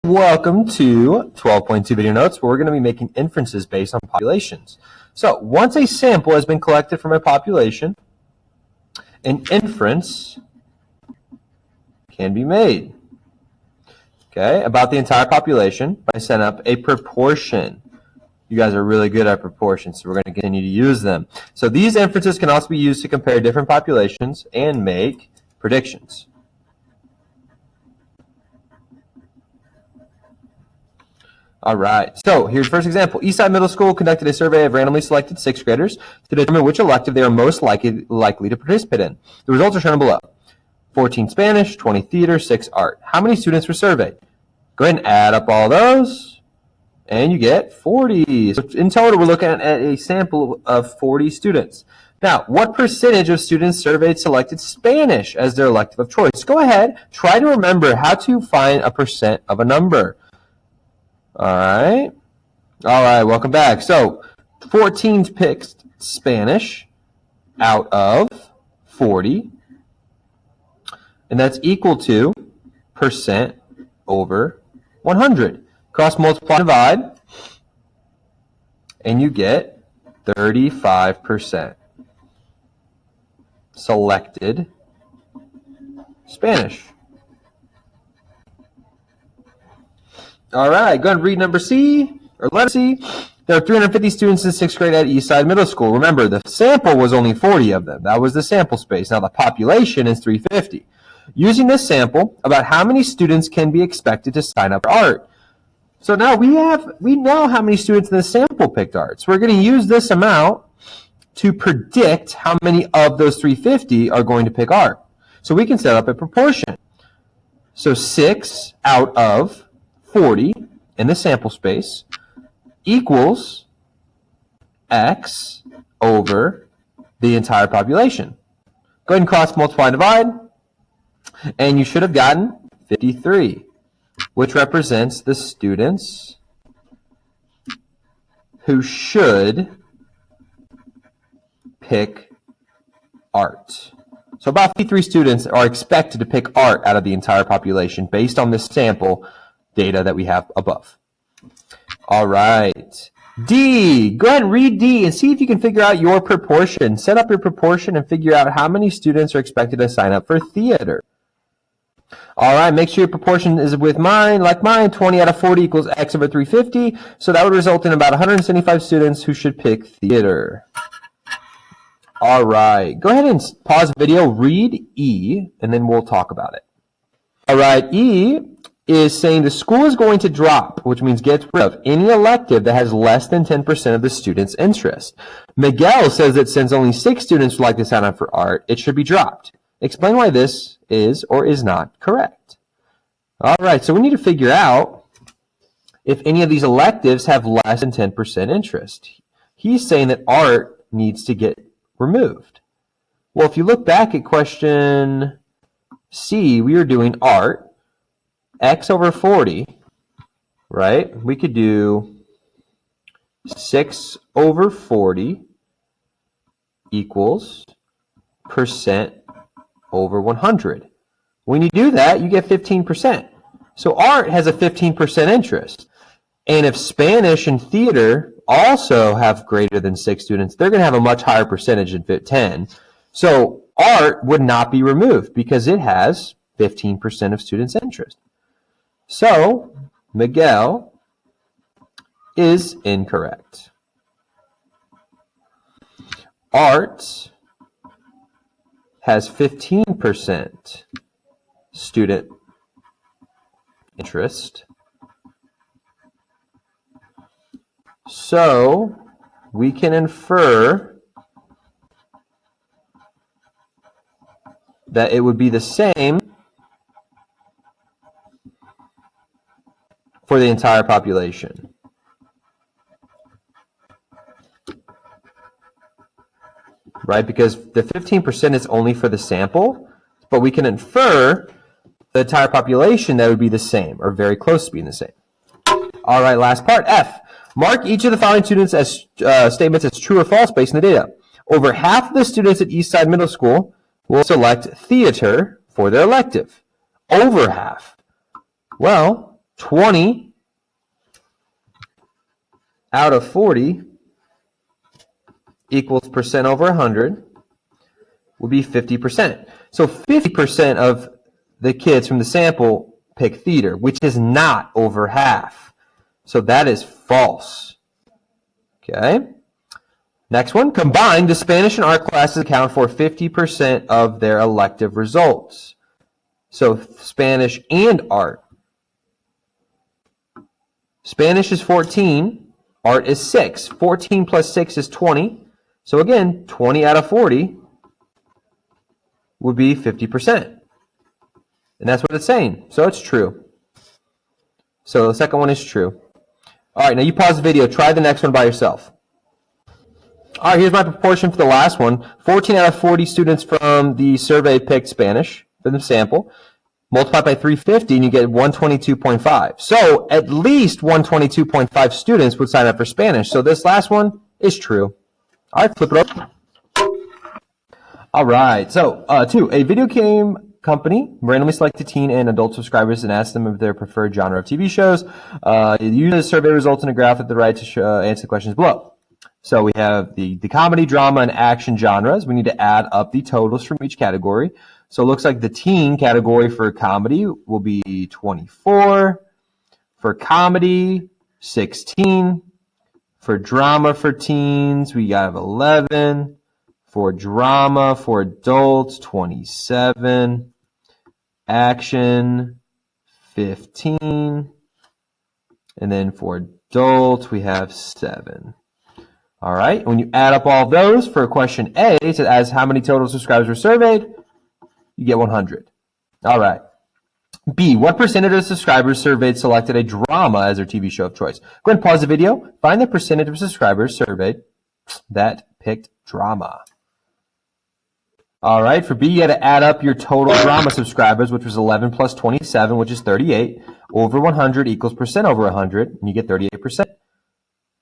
Welcome to 12.2 video notes, where we're going to be making inferences based on populations. So once a sample has been collected from a population, an inference can be made, okay, about the entire population by setting up a proportion. You guys are really good at proportions, so we're going to continue to use them. So these inferences can also be used to compare different populations and make predictions. All right, so here's the first example. Eastside Middle School conducted a survey of randomly selected 6th graders to determine which elective they are most likely to participate in. The results are shown below. 14 Spanish, 20 theater, 6 art. How many students were surveyed? Go ahead and add up all those, and you get 40. So in total, we're looking at a sample of 40 students. Now, what percentage of students surveyed selected Spanish as their elective of choice? Go ahead, try to remember how to find a percent of a number. All right, welcome back. So 14 picked Spanish out of 40, and that's equal to percent over 100. Cross multiply, divide, and you get 35% selected Spanish. All right, go ahead and read number C, or letter C. There are 350 students in 6th grade at Eastside Middle School. Remember, the sample was only 40 of them. That was the sample space. Now the population is 350. Using this sample, about how many students can be expected to sign up for art? So now we know how many students in the sample picked art. So we're going to use this amount to predict how many of those 350 are going to pick art. So we can set up a proportion. So 6 out of 40 in the sample space equals X over the entire population. Go ahead and cross multiply and divide, and you should have gotten 53, which represents the students who should pick art. So about 53 students are expected to pick art out of the entire population based on this sample data that we have above. All right. D. Go ahead and read D and see if you can figure out your proportion. Set up your proportion and figure out how many students are expected to sign up for theater. All right. Make sure your proportion is with mine. Like mine, 20 out of 40 equals X over 350. So that would result in about 175 students who should pick theater. All right. Go ahead and pause the video, read E, and then we'll talk about it. All right. E is saying the school is going to drop, which means get rid of any elective that has less than 10% of the students' interest. Miguel says that since only 6 students would like to sign up for art, it should be dropped. Explain why this is or is not correct. All right, so we need to figure out if any of these electives have less than 10% interest. He's saying that art needs to get removed. Well, if you look back at question C, we were doing art. X over 40, right? We could do 6 over 40 equals percent over 100. When you do that, you get 15%. So art has a 15% interest. And if Spanish and theater also have greater than 6 students, they're going to have a much higher percentage than 10. So art would not be removed because it has 15% of students' interest. So, Miguel is incorrect. Art has 15% student interest. So, we can infer that it would be the same for the entire population. Right? Because the 15% is only for the sample, but we can infer the entire population that would be the same, or very close to being the same. All right, last part, F. Mark each of the following statements as true or false based on the data. Over half of the students at Eastside Middle School will select theater for their elective. Over half. Well, 20 out of 40 equals percent over 100 would be 50%. So 50% of the kids from the sample pick theater, which is not over half. So that is false. Okay. Next one, combined, the Spanish and art classes account for 50% of their elective results. So Spanish and art. Spanish is 14, art is 6. 14 plus 6 is 20. So again, 20 out of 40 would be 50%. And that's what it's saying. So it's true. So the second one is true. All right, now you pause the video. Try the next one by yourself. All right, here's my proportion for the last one. 14 out of 40 students from the survey picked Spanish for the sample. Multiply by 350 and you get 122.5. So at least 122.5 students would sign up for Spanish. So this last one is true. All right, flip it up. All right, so 2, a video game company randomly selected teen and adult subscribers and asked them of their preferred genre of TV shows. Use the survey results in a graph at the right to answer the questions below. So we have the comedy, drama, and action genres. We need to add up the totals from each category. So it looks like the teen category for comedy will be 24. For comedy, 16. For drama for teens, we have 11. For drama for adults, 27. Action, 15. And then for adults, we have 7. All right, when you add up all of those for question A, it says how many total subscribers were surveyed, you get 100. All right. B, what percentage of subscribers surveyed selected a drama as their TV show of choice? Go ahead and pause the video. Find the percentage of subscribers surveyed that picked drama. All right, for B, you had to add up your total drama subscribers, which was 11 plus 27, which is 38, over 100 equals percent over 100, and you get 38%.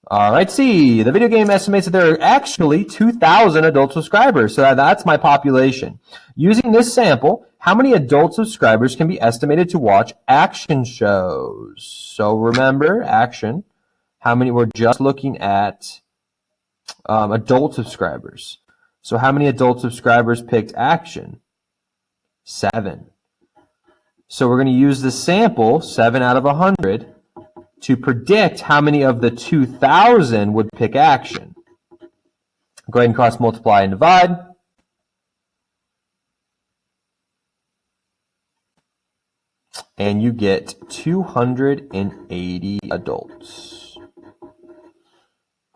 All right, C, the video game estimates that there are actually 2,000 adult subscribers, so that's my population. Using this sample, how many adult subscribers can be estimated to watch action shows? So remember, action, how many, we're just looking at adult subscribers. So how many adult subscribers picked action? 7. So we're going to use the sample, 7 out of 100, to predict how many of the 2,000 would pick action. Go ahead and cross multiply and divide. And you get 280 adults.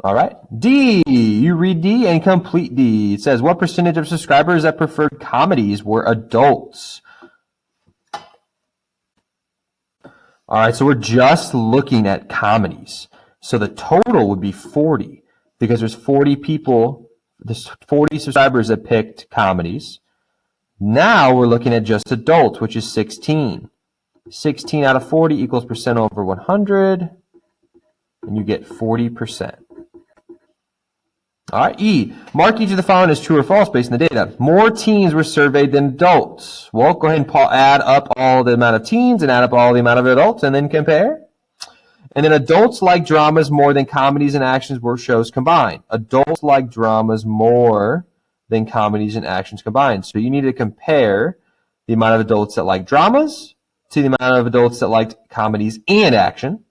All right. D, you read D and complete D. It says, what percentage of subscribers that preferred comedies were adults? All right, so we're just looking at comedies. So the total would be 40 because there's 40 people, there's 40 subscribers that picked comedies. Now we're looking at just adults, which is 16. 16 out of 40 equals percent over 100, and you get 40%. All right, E, mark each of the following as true or false based on the data. More teens were surveyed than adults. Well, go ahead and add up all the amount of teens and add up all the amount of adults and then compare. And then adults like dramas more than comedies and actions were shows combined. Adults like dramas more than comedies and actions combined. So you need to compare the amount of adults that like dramas to the amount of adults that liked comedies and action.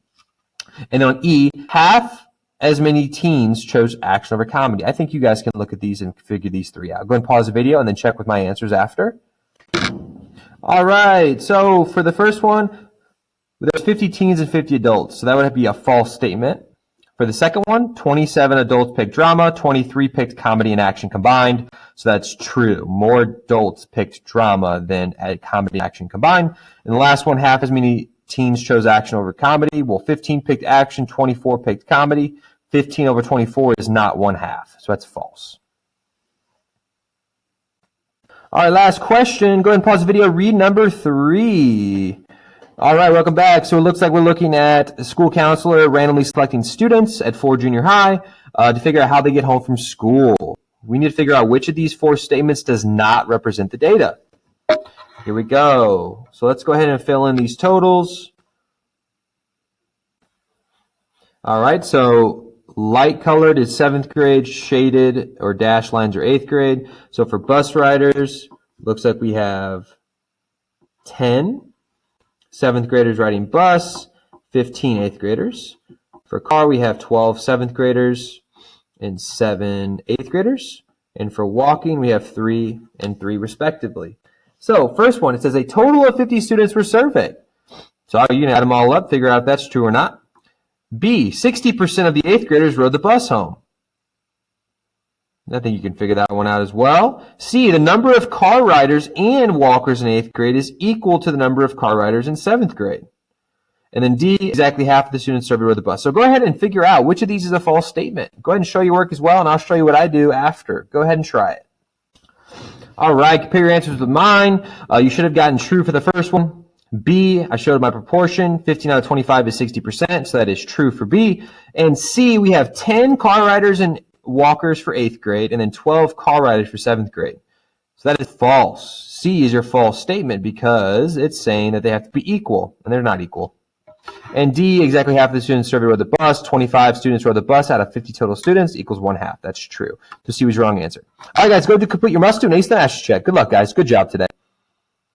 And on E, half as many teens chose action over comedy. I think you guys can look at these and figure these three out. Go ahead and pause the video and then check with my answers after. All right, so for the first one, there's 50 teens and 50 adults, so that would be a false statement. For the second one, 27 adults picked drama, 23 picked comedy and action combined, so that's true. More adults picked drama than comedy and action combined. And the last one, half as many teens chose action over comedy. Well, 15 picked action, 24 picked comedy. 15 over 24 is not 1/2, so that's false. All right, last question. Go ahead and pause the video. Read number 3. All right, welcome back. So it looks like we're looking at a school counselor randomly selecting students at Ford Junior High to figure out how they get home from school. We need to figure out which of these 4 statements does not represent the data. Here we go. So let's go ahead and fill in these totals. All right, so light colored is 7th grade, shaded or dashed lines are 8th grade. So for bus riders, looks like we have 10 7th graders riding bus, 15 8th graders. For car, we have 12 7th graders and 7 8th graders. And for walking, we have 3 and 3 respectively. So first one, it says a total of 50 students were surveyed. So you can add them all up, figure out if that's true or not. B, 60% of the 8th graders rode the bus home. I think you can figure that one out as well. C, the number of car riders and walkers in 8th grade is equal to the number of car riders in 7th grade. And then D, exactly half of the students surveyed rode the bus. So go ahead and figure out which of these is a false statement. Go ahead and show your work as well, and I'll show you what I do after. Go ahead and try it. All right, compare your answers with mine. You should have gotten true for the first one. B, I showed my proportion. 15 out of 25 is 60%, so that is true for B. And C, we have 10 car riders and walkers for 8th grade, and then 12 car riders for 7th grade. So that is false. C is your false statement because it's saying that they have to be equal, and they're not equal. And D, exactly half of the students surveyed rode the bus. 25 students rode the bus out of 50 total students equals 1/2. That's true. So C was your wrong answer. All right, guys, go to complete your must-do and ace the master check. Good luck, guys. Good job today.